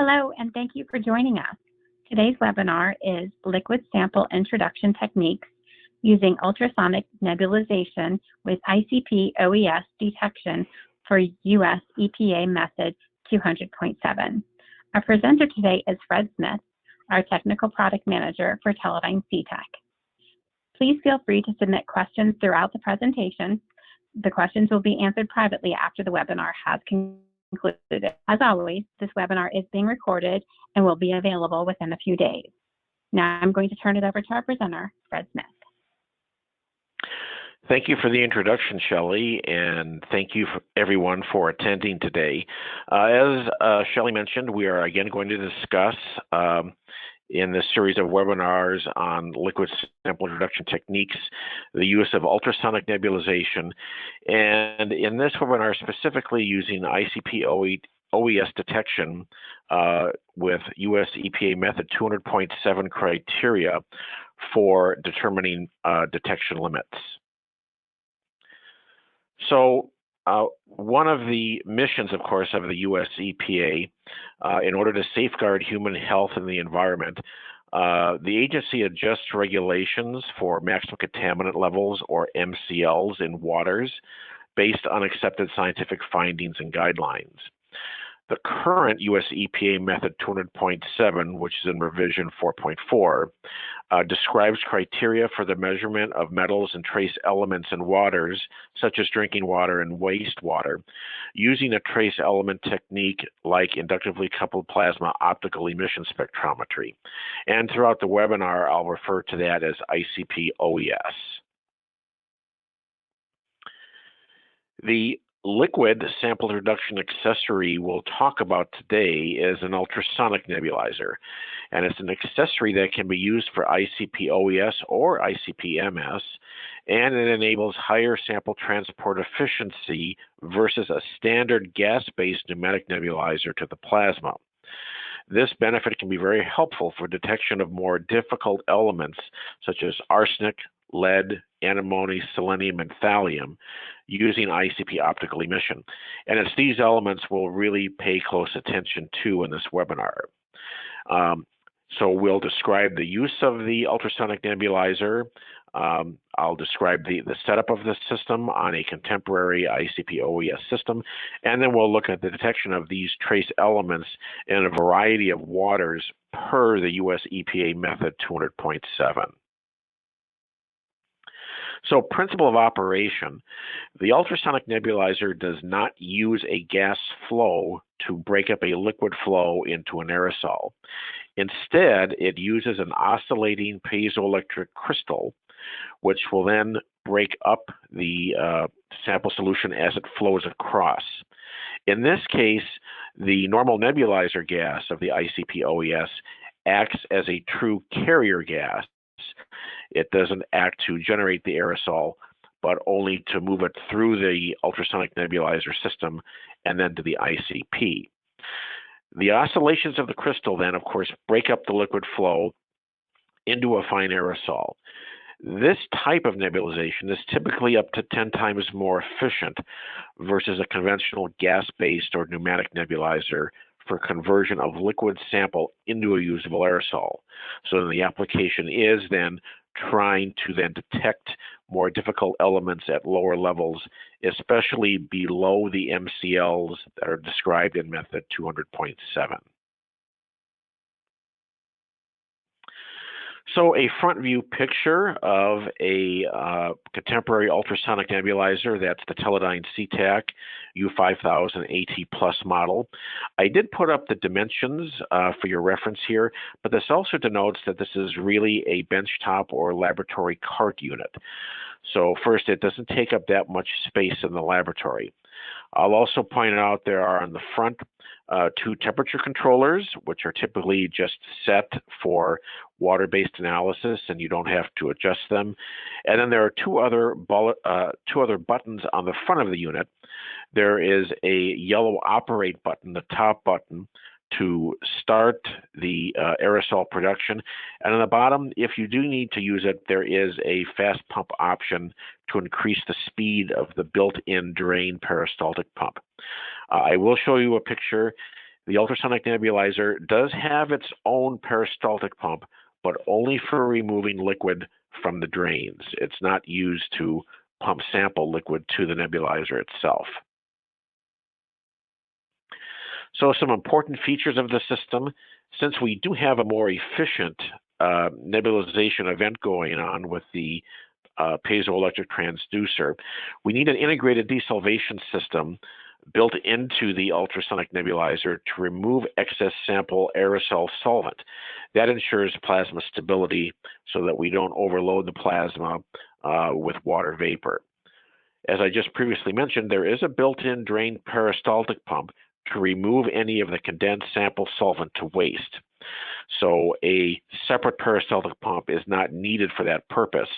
Hello, and thank you for joining us. Today's webinar is Liquid Sample Introduction Techniques using Ultrasonic Nebulization with ICP OES Detection for US EPA Method 200.7. Our presenter today is Fred Smith, our Technical Product Manager for Teledyne CETAC. Please feel free to submit questions throughout the presentation. The questions will be answered privately after the webinar has concluded. As always, this webinar is being recorded and will be available within a few days. Now I'm going to turn it over to our presenter, Fred Smith. Thank you for the introduction, Shelley, and thank you everyone for attending today. As Shelley mentioned, we are again going to discuss in this series of webinars on liquid sample introduction techniques, the use of ultrasonic nebulization, and in this webinar specifically using ICP OES Detection with US EPA Method 200.7 criteria for determining detection limits. So one of the missions, of course, of the US EPA, in order to safeguard human health and the environment, the agency adjusts regulations for maximum contaminant levels, or MCLs, in waters based on accepted scientific findings and guidelines. The current US EPA Method 200.7, which is in revision 4.4, describes criteria for the measurement of metals and trace elements in waters, such as drinking water and wastewater, using a trace element technique like inductively coupled plasma optical emission spectrometry. And throughout the webinar, I'll refer to that as ICP OES. The liquid sample introduction accessory we'll talk about today is an ultrasonic nebulizer, and it's an accessory that can be used for ICP OES or ICP MS, and it enables higher sample transport efficiency versus a standard gas-based pneumatic nebulizer to the plasma. This benefit can be very helpful for detection of more difficult elements such as arsenic, lead, antimony, selenium, and thallium using ICP optical emission. And it's these elements we'll really pay close attention to in this webinar. So we'll describe the use of the ultrasonic nebulizer. I'll describe the setup of the system on a contemporary ICP OES system, and then we'll look at the detection of these trace elements in a variety of waters per the US EPA Method 200.7. So, principle of operation. The ultrasonic nebulizer does not use a gas flow to break up a liquid flow into an aerosol. Instead, it uses an oscillating piezoelectric crystal, which will then break up the sample solution as it flows across. In this case, the normal nebulizer gas of the ICP OES acts as a true carrier gas. It doesn't act to generate the aerosol, but only to move it through the ultrasonic nebulizer system and then to the ICP. The oscillations of the crystal then, of course, break up the liquid flow into a fine aerosol. This type of nebulization is typically up to 10 times more efficient versus a conventional gas-based or pneumatic nebulizer for conversion of liquid sample into a usable aerosol. So the application is then trying to then detect more difficult elements at lower levels, especially below the MCLs that are described in Method 200.7. So a front view picture of a contemporary ultrasonic nebulizer, that's the Teledyne CETAC U5000 AT Plus model. I did put up the dimensions for your reference here, but this also denotes that this is really a benchtop or laboratory cart unit. So first, it doesn't take up that much space in the laboratory. I'll also point out there are on the front two temperature controllers, which are typically just set for water-based analysis, and you don't have to adjust them. And then there are two other buttons on the front of the unit. There is a yellow operate button, the top button, to start the aerosol production. And on the bottom, if you do need to use it, there is a fast pump option to increase the speed of the built-in drain peristaltic pump. I will show you a picture. The ultrasonic nebulizer does have its own peristaltic pump, but only for removing liquid from the drains. It's not used to pump sample liquid to the nebulizer itself. So some important features of the system, since we do have a more efficient nebulization event going on with the piezoelectric transducer, we need an integrated desalvation system built into the ultrasonic nebulizer to remove excess sample aerosol solvent. That ensures plasma stability so that we don't overload the plasma with water vapor. As I just previously mentioned, there is a built-in drain peristaltic pump to remove any of the condensed sample solvent to waste. So a separate peristaltic pump is not needed for that purpose.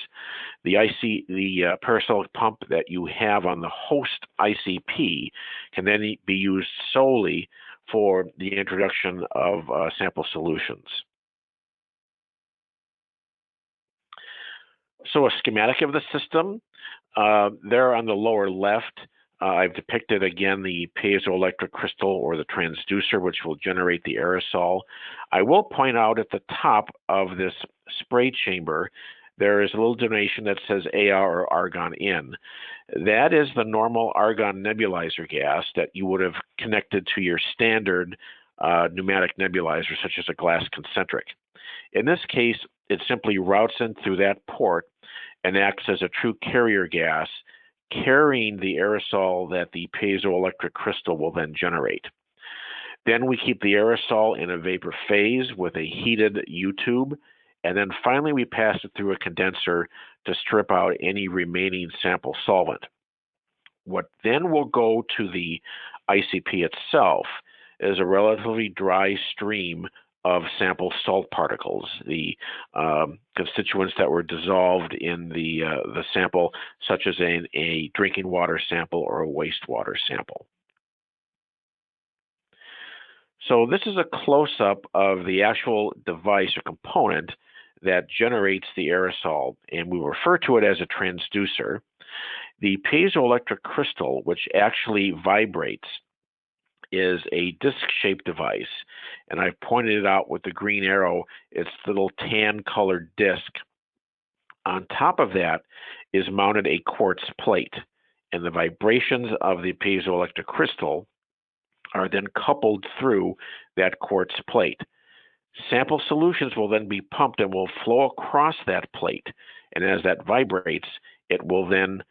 The peristaltic pump that you have on the host ICP can then be used solely for the introduction of sample solutions. So a schematic of the system, there on the lower left, I've depicted again the piezoelectric crystal or the transducer, which will generate the aerosol. I will point out at the top of this spray chamber, there is a little donation that says AR or argon in. That is the normal argon nebulizer gas that you would have connected to your standard pneumatic nebulizer, such as a glass concentric. In this case, it simply routes in through that port and acts as a true carrier gas, carrying the aerosol that the piezoelectric crystal will then generate. Then we keep the aerosol in a vapor phase with a heated U-tube, and then finally we pass it through a condenser to strip out any remaining sample solvent. What then will go to the ICP itself is a relatively dry stream of sample salt particles, the constituents that were dissolved in the sample, such as a drinking water sample or a wastewater sample. So this is a close-up of the actual device or component that generates the aerosol, and we refer to it as a transducer. The piezoelectric crystal, which actually vibrates, is a disc-shaped device, and I've pointed it out with the green arrow. It's the little tan-colored disc. On top of that is mounted a quartz plate, and the vibrations of the piezoelectric crystal are then coupled through that quartz plate. Sample solutions will then be pumped and will flow across that plate, and as that vibrates, it will then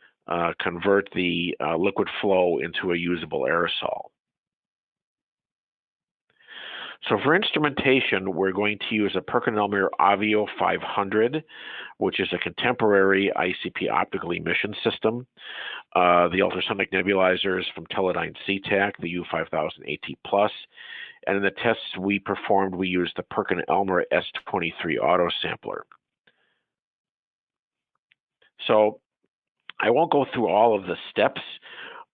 convert the liquid flow into a usable aerosol. So for instrumentation, we're going to use a PerkinElmer Avio 500, which is a contemporary ICP optical emission system. The ultrasonic nebulizer is from Teledyne CETAC, the U5000 AT+. And in the tests we performed, we used the PerkinElmer S23 auto sampler. So I won't go through all of the steps,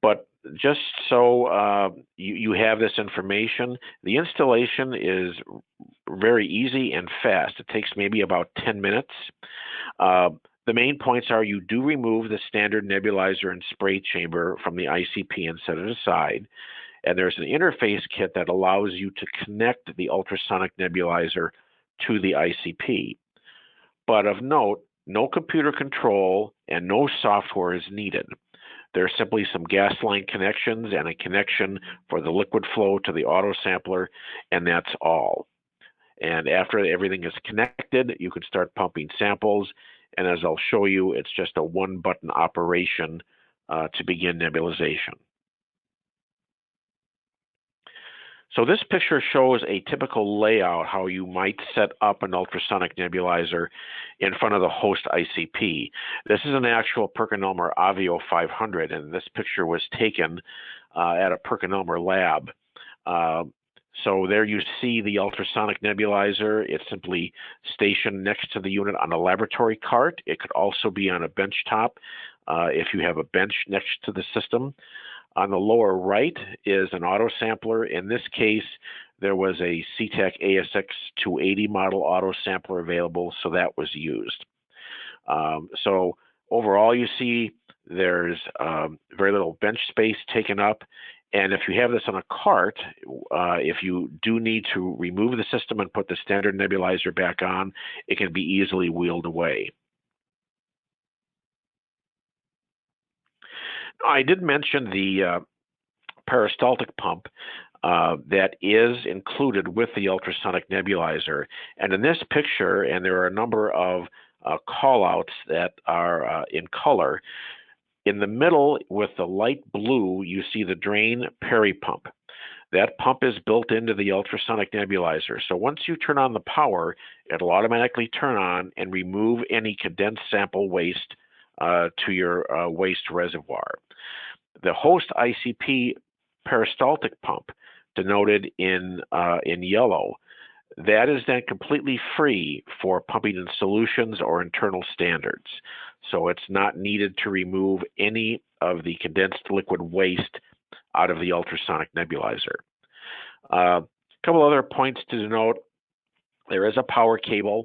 but just so you have this information, the installation is very easy and fast. It takes maybe about 10 minutes. The main points are you do remove the standard nebulizer and spray chamber from the ICP and set it aside. And there's an interface kit that allows you to connect the ultrasonic nebulizer to the ICP. But of note, no computer control and no software is needed. There are simply some gas line connections and a connection for the liquid flow to the auto sampler, and that's all. And after everything is connected, you can start pumping samples. And as I'll show you, it's just a one-button operation to begin nebulization. So this picture shows a typical layout, how you might set up an ultrasonic nebulizer in front of the host ICP. This is an actual PerkinElmer Avio 500, and this picture was taken at a PerkinElmer lab. So there you see the ultrasonic nebulizer. It's simply stationed next to the unit on a laboratory cart. It could also be on a bench top if you have a bench next to the system. On the lower right is an auto sampler. In this case, there was a CETAC ASX 280 model auto sampler available, so that was used. So overall, you see there's very little bench space taken up, And if you have this on a cart, if you do need to remove the system and put the standard nebulizer back on, it can be easily wheeled away. I did mention the peristaltic pump that is included with the ultrasonic nebulizer. And in this picture, and there are a number of callouts that are in color, in the middle with the light blue, you see the drain peri pump. That pump is built into the ultrasonic nebulizer. So once you turn on the power, it'll automatically turn on and remove any condensed sample waste to your waste reservoir. The host ICP peristaltic pump, denoted in yellow, that is then completely free for pumping in solutions or internal standards. So it's not needed to remove any of the condensed liquid waste out of the ultrasonic nebulizer. A couple other points to denote: there is a power cable,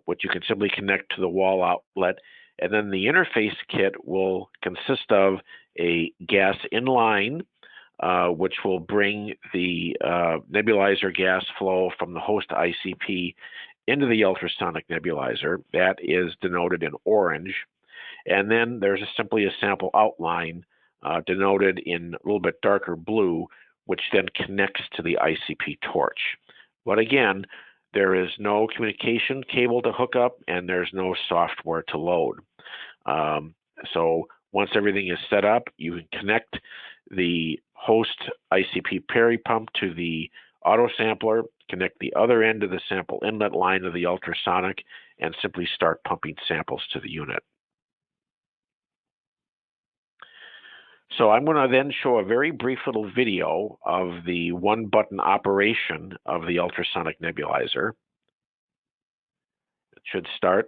which you can simply connect to the wall outlet, and then the interface kit will consist of a gas inline, which will bring the nebulizer gas flow from the host ICP into the ultrasonic nebulizer. That is denoted in orange. And then there's simply a sample outline denoted in a little bit darker blue, which then connects to the ICP torch. But again, there is no communication cable to hook up, and there's no software to load. So once everything is set up, you can connect the host ICP peri pump to the auto sampler, connect the other end of the sample inlet line of the ultrasonic, and simply start pumping samples to the unit. So I'm going to then show a very brief little video of the one-button operation of the ultrasonic nebulizer. It should start.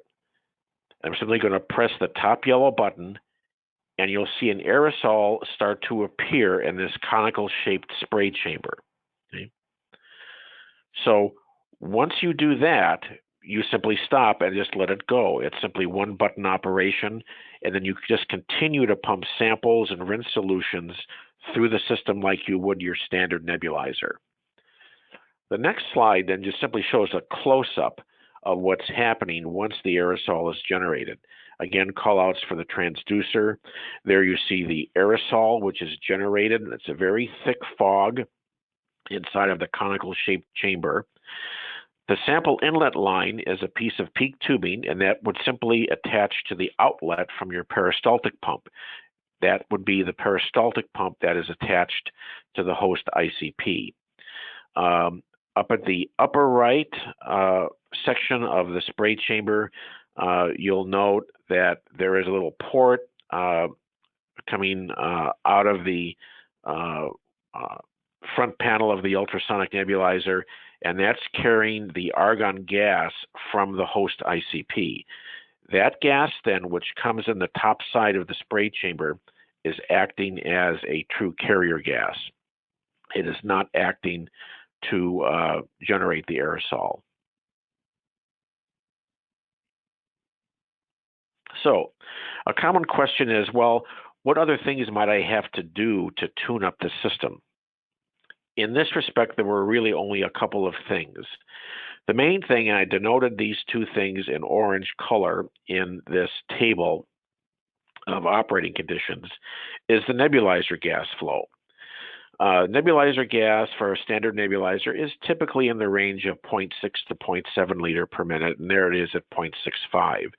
I'm simply going to press the top yellow button, and you'll see an aerosol start to appear in this conical-shaped spray chamber. Okay? So once you do that, you simply stop and just let it go. It's simply one-button operation, and then you just continue to pump samples and rinse solutions through the system like you would your standard nebulizer. The next slide then just simply shows a close-up of what's happening once the aerosol is generated. Again, callouts for the transducer. There you see the aerosol, which is generated, and it's a very thick fog inside of the conical-shaped chamber. The sample inlet line is a piece of PEEK tubing, and that would simply attach to the outlet from your peristaltic pump. That would be the peristaltic pump that is attached to the host ICP. Up at the upper right section of the spray chamber, you'll note that there is a little port coming out of the front panel of the ultrasonic nebulizer, and that's carrying the argon gas from the host ICP. That gas then, which comes in the top side of the spray chamber, is acting as a true carrier gas. It is not acting to generate the aerosol. So a common question is, well, what other things might I have to do to tune up the system? In this respect, there were really only a couple of things. The main thing, and I denoted these two things in orange color in this table of operating conditions, is the nebulizer gas flow. Nebulizer gas for a standard nebulizer is typically in the range of 0.6 to 0.7 liter per minute, and there it is at 0.65.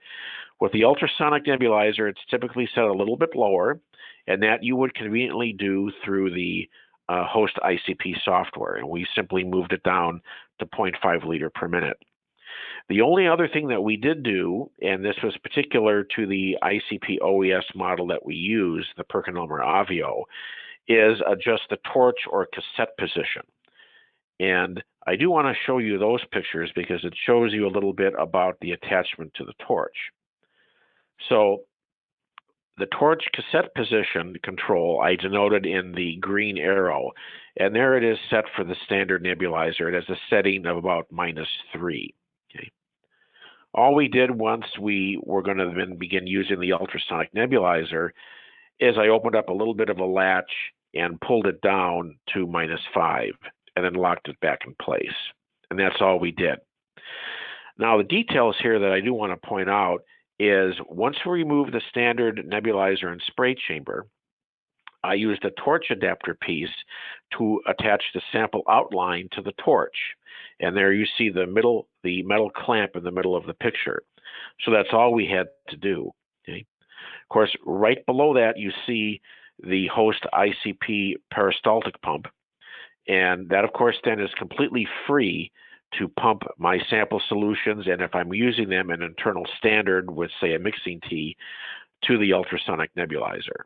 With the ultrasonic nebulizer, it's typically set a little bit lower, and that you would conveniently do through the host ICP software, and we simply moved it down to 0.5 liter per minute. The only other thing that we did do, and this was particular to the ICP OES model that we use, the PerkinElmer Avio, is adjust the torch or cassette position. And I do want to show you those pictures because it shows you a little bit about the attachment to the torch. So the torch cassette position control I denoted in the green arrow, and there it is set for the standard nebulizer. It has a setting of about -3. Okay. All we did once we were going to then begin using the ultrasonic nebulizer is I opened up a little bit of a latch and pulled it down to -5 and then locked it back in place. And that's all we did. Now, the details here that I do want to point out is once we remove the standard nebulizer and spray chamber, I used a torch adapter piece to attach the sample outline to the torch. And there you see the metal clamp in the middle of the picture. So that's all we had to do. Okay? Of course, right below that, you see the host ICP peristaltic pump. And that, of course, then is completely free to pump my sample solutions, and if I'm using them in internal standard with, say, a mixing tea, to the ultrasonic nebulizer.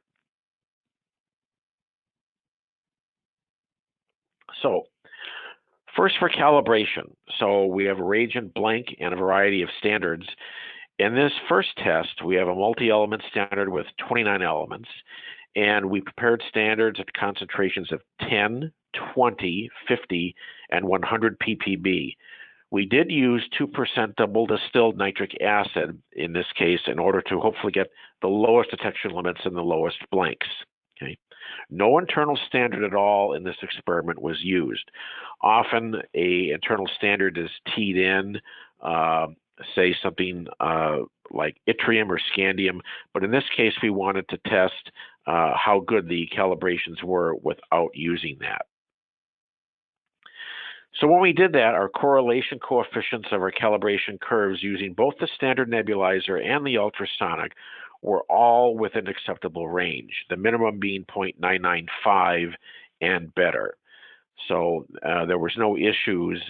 So, first for calibration. So we have a reagent blank and a variety of standards. In this first test, we have a multi-element standard with 29 elements, and we prepared standards at concentrations of 10, 20, 50, and 100 ppb. We did use 2% double distilled nitric acid in this case in order to hopefully get the lowest detection limits and the lowest blanks. Okay. No internal standard at all in this experiment was used. Often a internal standard is teed in, say something like yttrium or scandium, but in this case we wanted to test how good the calibrations were without using that. So when we did that, our correlation coefficients of our calibration curves using both the standard nebulizer and the ultrasonic were all within acceptable range, the minimum being 0.995 and better. So there was no issues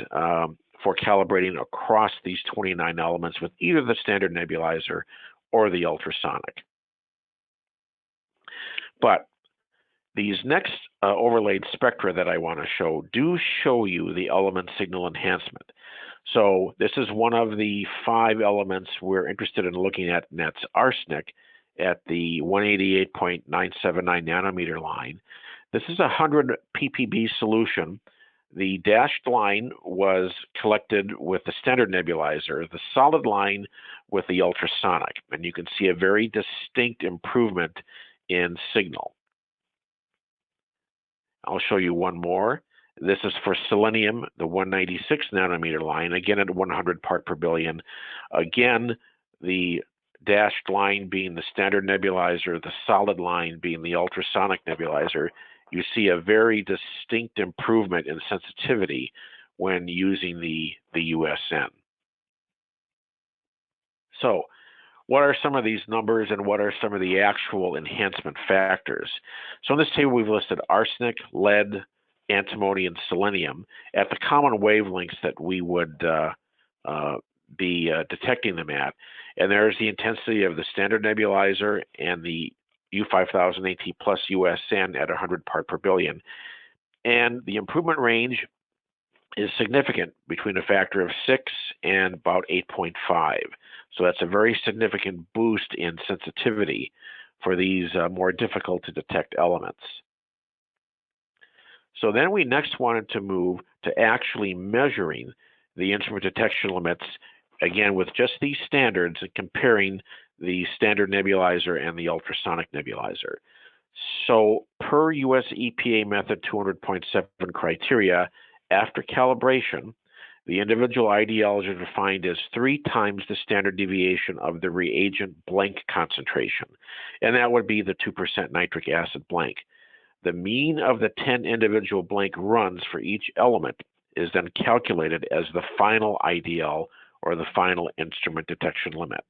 for calibrating across these 29 elements with either the standard nebulizer or the ultrasonic. But these next overlaid spectra that I want to show do show you the element signal enhancement. So this is one of the 5 elements we're interested in looking at, and that's arsenic at the 188.979 nanometer line. This is a 100 ppb solution. The dashed line was collected with the standard nebulizer, the solid line with the ultrasonic, and you can see a very distinct improvement in signal. I'll show you one more. This is for selenium, the 196 nanometer line, again at 100 part per billion. Again, the dashed line being the standard nebulizer, the solid line being the ultrasonic nebulizer. You see a very distinct improvement in sensitivity when using the USN. So, what are some of these numbers and what are some of the actual enhancement factors? So in this table, we've listed arsenic, lead, antimony, and selenium at the common wavelengths that we would be detecting them at. And there's the intensity of the standard nebulizer and the U5000 AT plus USN at 100 part per billion. And the improvement range is significant, between a factor of 6 and about 8.5. So that's a very significant boost in sensitivity for these more difficult to detect elements. So then we next wanted to move to actually measuring the instrument detection limits, again with just these standards, and comparing the standard nebulizer and the ultrasonic nebulizer. So per US EPA Method 200.7 criteria, after calibration, the individual IDLs are defined as 3 times the standard deviation of the reagent blank concentration, and that would be the 2% nitric acid blank. The mean of the 10 individual blank runs for each element is then calculated as the final IDL, or the final instrument detection limit.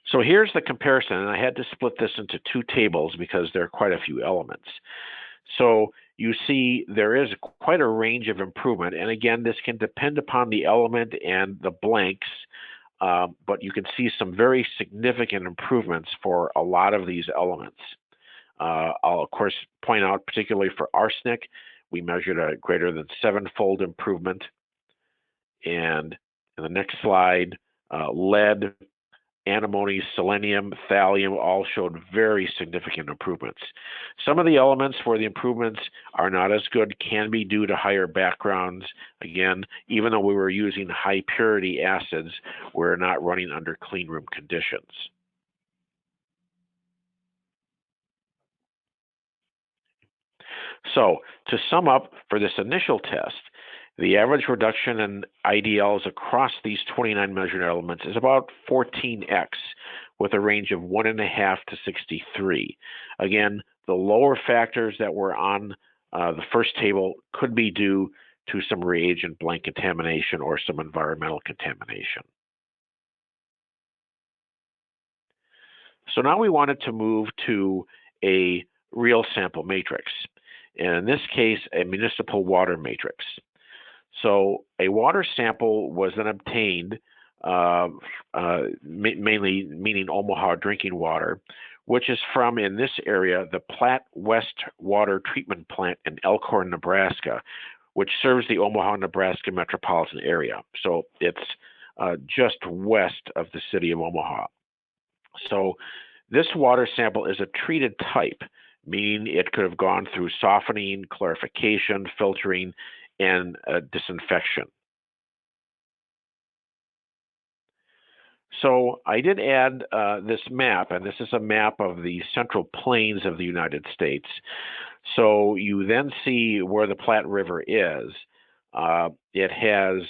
So here's the comparison, and I had to split this into 2 tables because there are quite a few elements. So you see there is quite a range of improvement, and again, this can depend upon the element and the blanks, but you can see some very significant improvements for a lot of these elements. I'll of course point out, particularly for arsenic, we measured a greater than 7-fold improvement. And in the next slide, lead, antimony, selenium, thallium all showed very significant improvements. Some of the elements where the improvements are not as good can be due to higher backgrounds. Again, even though we were using high purity acids, we're not running under clean room conditions. So to sum up for this initial test, the average reduction in IDLs across these 29 measured elements is about 14x, with a range of 1.5 to 63. Again, the lower factors that were on the first table could be due to some reagent blank contamination or some environmental contamination. So now we wanted to move to a real sample matrix, and in this case, a municipal water matrix. So a water sample was then obtained, mainly meaning Omaha drinking water, which is from, in this area, the Platte West Water Treatment Plant in Elkhorn, Nebraska, which serves the Omaha, Nebraska metropolitan area. So it's just west of the city of Omaha. So this water sample is a treated type, meaning it could have gone through softening, clarification, filtering, and disinfection. So I did add this map, and this is a map of the central plains of the United States. So you then see where the Platte River is. It has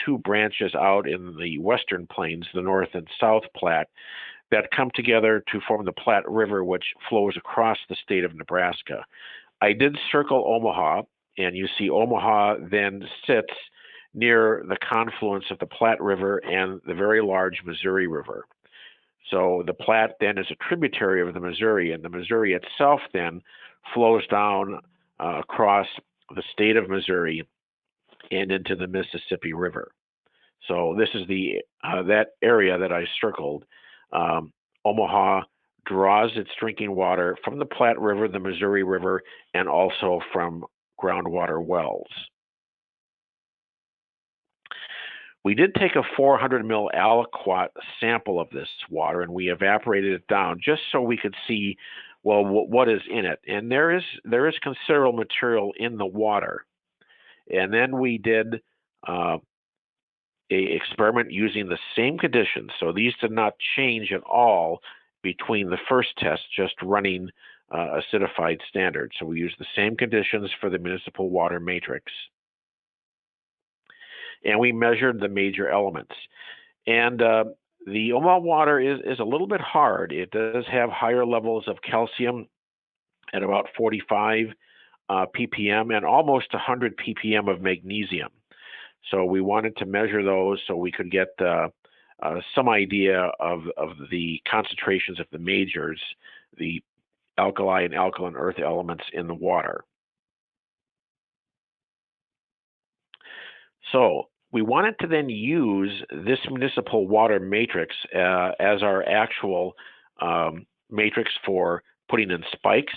two branches out in the western plains, the North and South Platte, that come together to form the Platte River, which flows across the state of Nebraska. I did circle Omaha, and you see Omaha then sits near the confluence of the Platte River and the very large Missouri River. So the Platte then is a tributary of the Missouri, and the Missouri itself then flows down across the state of Missouri and into the Mississippi River. So this is the that area that I circled. Omaha draws its drinking water from the Platte River, the Missouri River, and also from groundwater wells. We did take a 400 ml aliquot sample of this water, and we evaporated it down just so we could see, well, what is in it. And there is considerable material in the water. And then we did a experiment using the same conditions. So these did not change at all between the first test, just running acidified standard. So we used the same conditions for the municipal water matrix. And we measured the major elements. And the Omaha water is a little bit hard. It does have higher levels of calcium at about 45 ppm and almost 100 ppm of magnesium. So we wanted to measure those so we could get some idea of the concentrations of the majors, the alkali and alkaline earth elements in the water. So we wanted to then use this municipal water matrix as our actual matrix for putting in spikes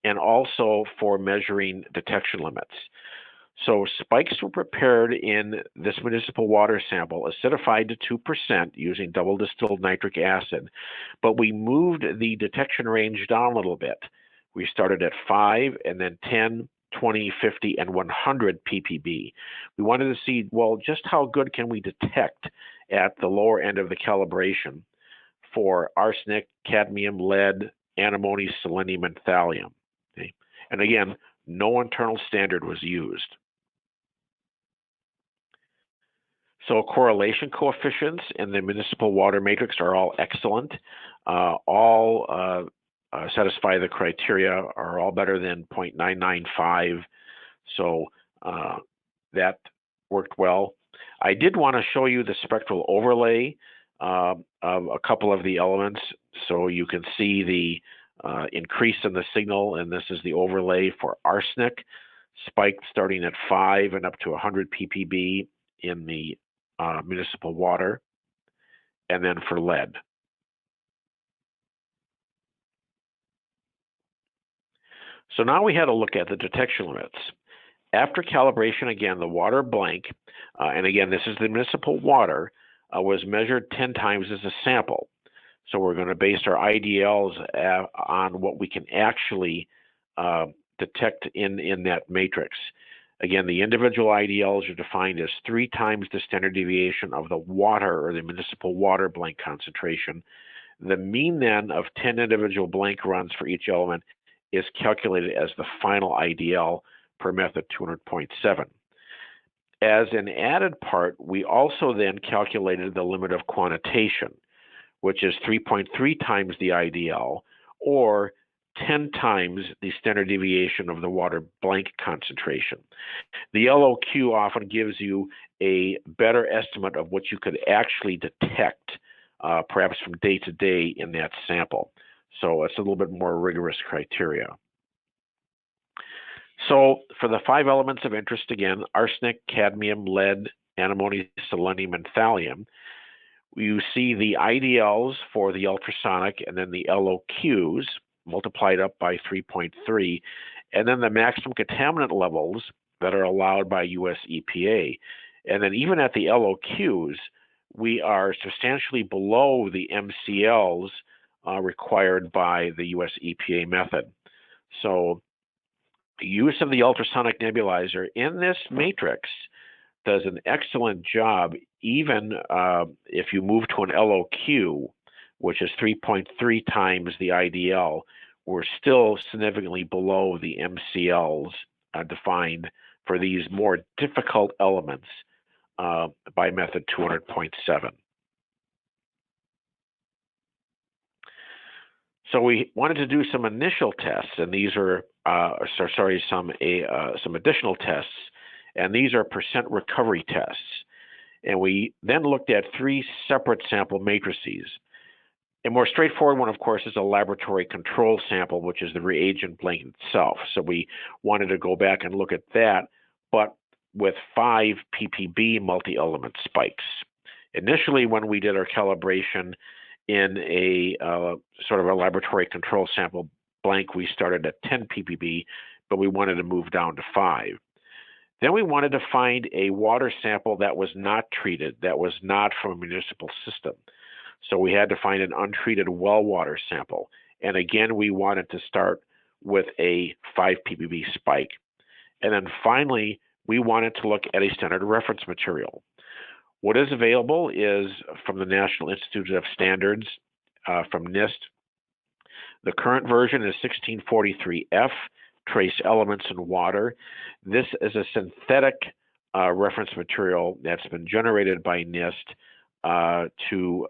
and also for measuring detection limits. So spikes were prepared in this municipal water sample, acidified to 2% using double distilled nitric acid, but we moved the detection range down a little bit. We started at 5 and then 10, 20, 50, and 100 ppb. We wanted to see, well, just how good can we detect at the lower end of the calibration for arsenic, cadmium, lead, antimony, selenium, and thallium. Okay? And again, no internal standard was used. So correlation coefficients in the municipal water matrix are all excellent. All satisfy the criteria, are all better than 0.995. So that worked well. I did want to show you the spectral overlay of a couple of the elements. So you can see the increase in the signal, and this is the overlay for arsenic, spiked starting at 5 and up to 100 ppb in the municipal water, and then for lead. So now we had a look at the detection limits. After calibration, again, the water blank, and again, this is the municipal water, was measured 10 times as a sample. So we're going to base our IDLs on what we can actually detect in that matrix. Again, the individual IDLs are defined as 3 times the standard deviation of the water or the municipal water blank concentration. The mean then of 10 individual blank runs for each element is calculated as the final IDL per method 200.7. As an added part, we also then calculated the limit of quantitation, which is 3.3 times the IDL, or 10 times the standard deviation of the water blank concentration. The LOQ often gives you a better estimate of what you could actually detect, perhaps from day to day in that sample. So it's a little bit more rigorous criteria. So for the 5 elements of interest, again, arsenic, cadmium, lead, antimony, selenium, and thallium, you see the IDLs for the ultrasonic and then the LOQs multiplied up by 3.3, and then the maximum contaminant levels that are allowed by US EPA. And then even at the LOQs, we are substantially below the MCLs required by the US EPA method. So the use of the ultrasonic nebulizer in this matrix does an excellent job, even if you move to an LOQ, which is 3.3 times the IDL, we're still significantly below the MCLs defined for these more difficult elements by method 200.7. So we wanted to do some initial tests, and these are, some additional tests, and these are percent recovery tests. And we then looked at 3 separate sample matrices. A more straightforward one, of course, is a laboratory control sample, which is the reagent blank itself. So we wanted to go back and look at that, but with 5 ppb multi-element spikes. Initially, when we did our calibration in a sort of a laboratory control sample blank, we started at 10 ppb, but we wanted to move down to 5. Then we wanted to find a water sample that was not treated, that was not from a municipal system. So we had to find an untreated well water sample. And again, we wanted to start with a 5 ppb spike. And then finally, we wanted to look at a standard reference material. What is available is from the National Institute of Standards, from NIST. The current version is 1643F, trace elements in water. This is a synthetic reference material that's been generated by NIST to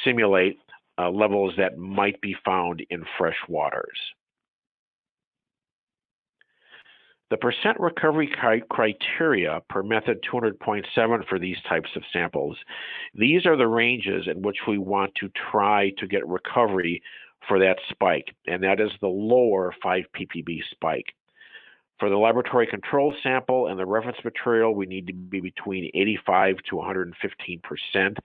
simulate levels that might be found in fresh waters. The percent recovery criteria per method 200.7 for these types of samples, these are the ranges in which we want to try to get recovery for that spike, and that is the lower 5 ppb spike. For the laboratory control sample and the reference material, we need to be between 85 to 115%.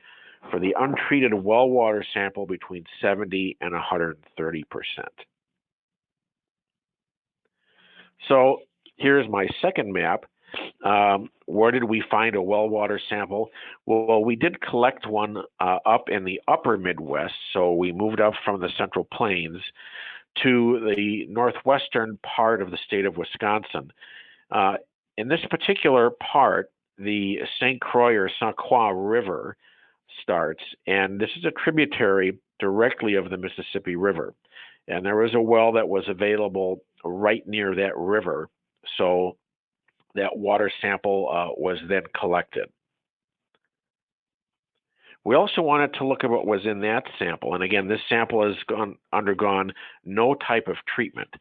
For the untreated well water sample, between 70 and 130%. So here's my second map. Where did we find a well water sample? Well, we did collect one up in the upper Midwest. So we moved up from the Central Plains to the northwestern part of the state of Wisconsin. In this particular part, the St. Croix or St. Croix River starts, and this is a tributary directly of the Mississippi River. And there was a well that was available right near that river, so that water sample was then collected. We also wanted to look at what was in that sample. And again, this sample has undergone no type of treatment.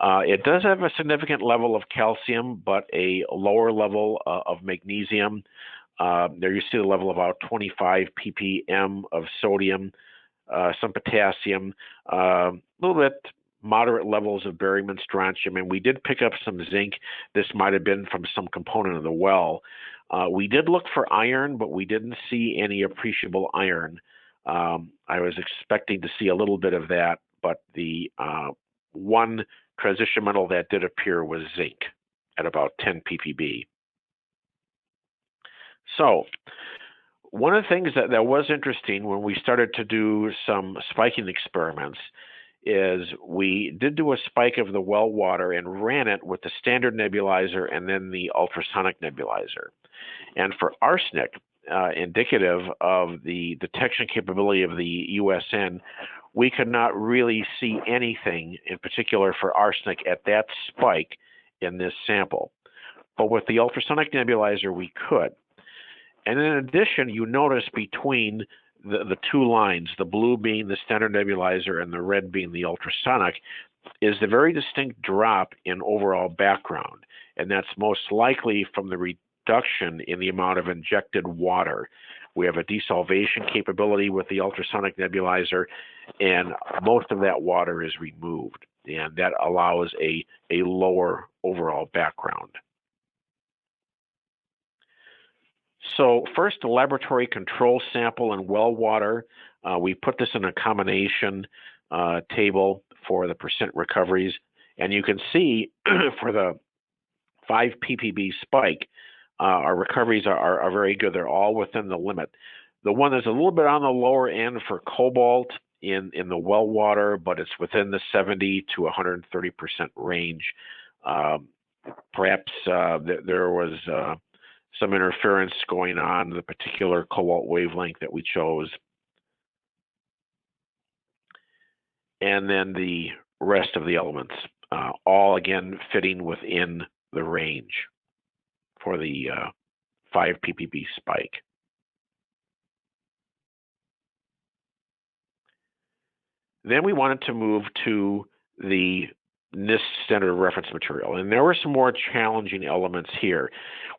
It does have a significant level of calcium, but a lower level of magnesium. There you see the level of about 25 ppm of sodium, some potassium, a little bit moderate levels of barium and strontium, and we did pick up some zinc. This might have been from some component of the well. We did look for iron, but we didn't see any appreciable iron. I was expecting to see a little bit of that, but the one transition metal that did appear was zinc at about 10 ppb. So one of the things that was interesting when we started to do some spiking experiments is we did do a spike of the well water and ran it with the standard nebulizer and then the ultrasonic nebulizer. And for arsenic, indicative of the detection capability of the USN, we could not really see anything in particular for arsenic at that spike in this sample. But with the ultrasonic nebulizer, we could. And in addition, you notice between the two lines, the blue being the standard nebulizer and the red being the ultrasonic, is the very distinct drop in overall background. And that's most likely from the reduction in the amount of injected water. We have a desalvation capability with the ultrasonic nebulizer, and most of that water is removed. And that allows a lower overall background. So first, the laboratory control sample and well water. We put this in a combination table for the percent recoveries. And you can see for the 5 ppb spike, our recoveries are very good. They're all within the limit. The one that's a little bit on the lower end for cobalt in the well water, but it's within the 70 to 130% range. Perhaps there was some interference going on in the particular cobalt wavelength that we chose. And then the rest of the elements, all again fitting within the range for the 5 ppb spike. Then we wanted to move to the NIST standard reference material, and there were some more challenging elements here.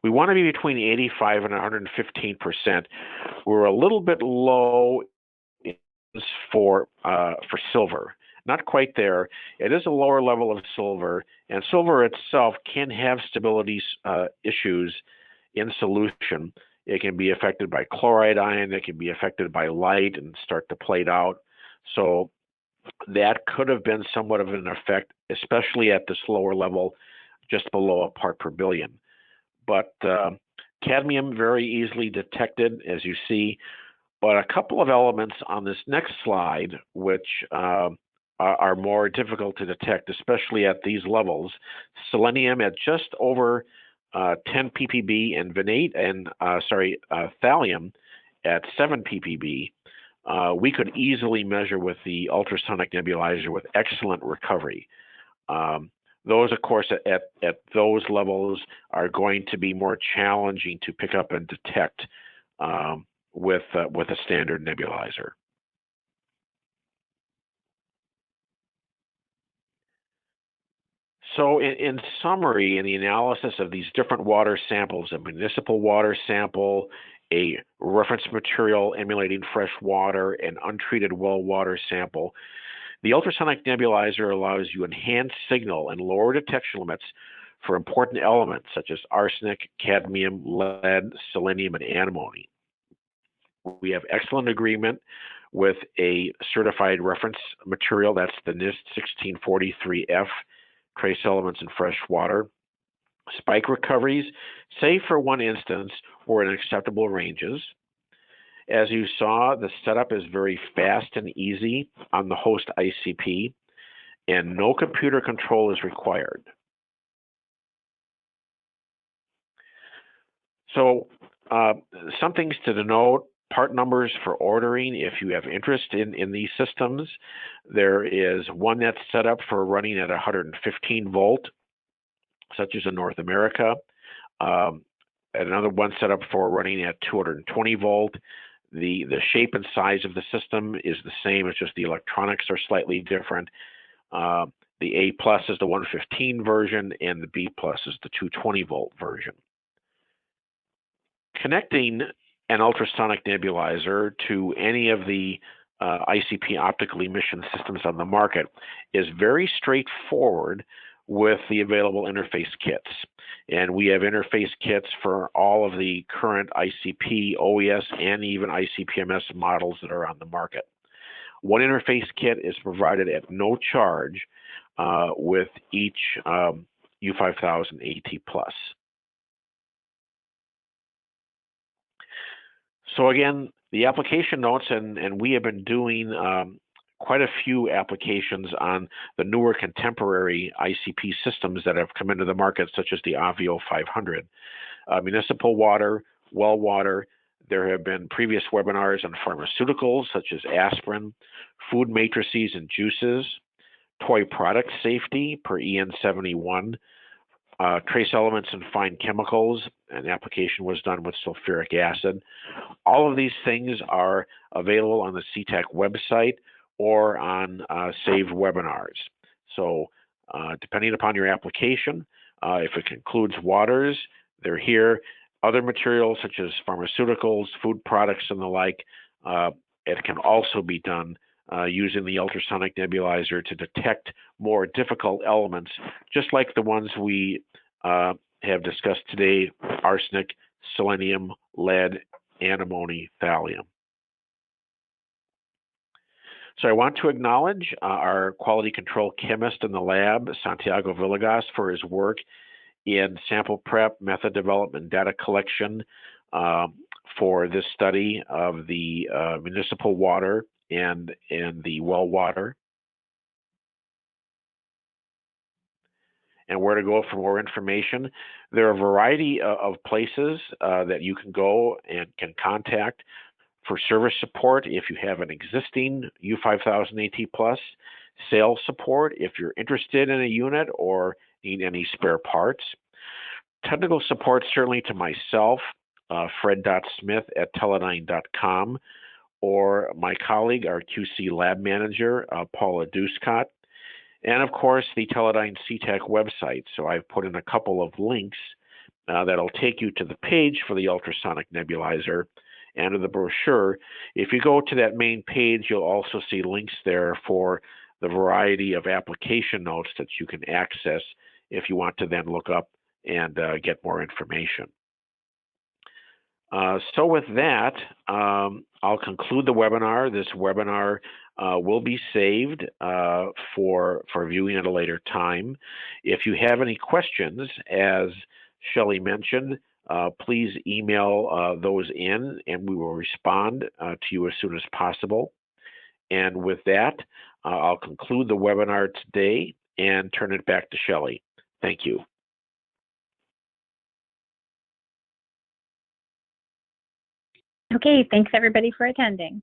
We want to be between 85 and 115%. We're a little bit low for silver. Not quite there. It is a lower level of silver, and silver itself can have stability issues in solution. It can be affected by chloride ion, it can be affected by light and start to plate out. So that could have been somewhat of an effect, especially at this lower level, just below a part per billion. But cadmium very easily detected, as you see. But a couple of elements on this next slide, which are more difficult to detect, especially at these levels. Selenium at just over 10 ppb and thallium at 7 ppb. We could easily measure with the ultrasonic nebulizer with excellent recovery. Those, of course, at those levels are going to be more challenging to pick up and detect with a standard nebulizer. So in summary, in the analysis of these different water samples, a municipal water sample, a reference material emulating fresh water, and untreated well water sample, the ultrasonic nebulizer allows you enhanced signal and lower detection limits for important elements such as arsenic, cadmium, lead, selenium, and antimony. We have excellent agreement with a certified reference material, that's the NIST 1643F, trace elements in fresh water. Spike recoveries, save for one instance, were in acceptable ranges. As you saw, the setup is very fast and easy on the host ICP, and no computer control is required. So some things to denote: part numbers for ordering if you have interest in these systems. There is one that's set up for running at 115 volt, such as in North America. Another one set up for running at 220 volt. The shape and size of the system is the same, it's just the electronics are slightly different. The A plus is the 115 version, and the B plus is the 220 volt version. Connecting an ultrasonic nebulizer to any of the ICP optical emission systems on the market is very straightforward with the available interface kits. And we have interface kits for all of the current ICP, OES, and even ICP-MS models that are on the market. One interface kit is provided at no charge with each U5000 AT+. So again, the application notes, and we have been doing quite a few applications on the newer contemporary ICP systems that have come into the market, such as the Avio 500. Municipal water, well water, There have been previous webinars on pharmaceuticals such as aspirin, food matrices and juices, toy product safety per EN 71, trace elements and fine chemicals. An application was done with sulfuric acid. All of these things are available on the CETAC website or on saved webinars. So depending upon your application, if it includes waters, they're here. Other materials such as pharmaceuticals, food products, and the like, it can also be done using the ultrasonic nebulizer to detect more difficult elements, just like the ones we have discussed today: arsenic, selenium, lead, antimony, thallium. So I want to acknowledge our quality control chemist in the lab, Santiago Villegas, for his work in sample prep, method development, data collection for this study of the municipal water and the well water. And where to go for more information. There are a variety of places that you can go and can contact for service support if you have an existing U5000 AT Plus, sales support if you're interested in a unit or need any spare parts, technical support certainly to myself, fred.smith@teledyne.com, or my colleague, our QC lab manager, Paula Duscott, and of course the Teledyne CETAC website. So I've put in a couple of links that'll take you to the page for the ultrasonic nebulizer and to the brochure. If you go to that main page, you'll also see links there for the variety of application notes that you can access if you want to then look up and get more information. So with that, I'll conclude the webinar. This webinar will be saved for viewing at a later time. If you have any questions, as Shelley mentioned, please email those in and we will respond to you as soon as possible. And with that, I'll conclude the webinar today and turn it back to Shelley. Thank you. Okay, thanks everybody for attending.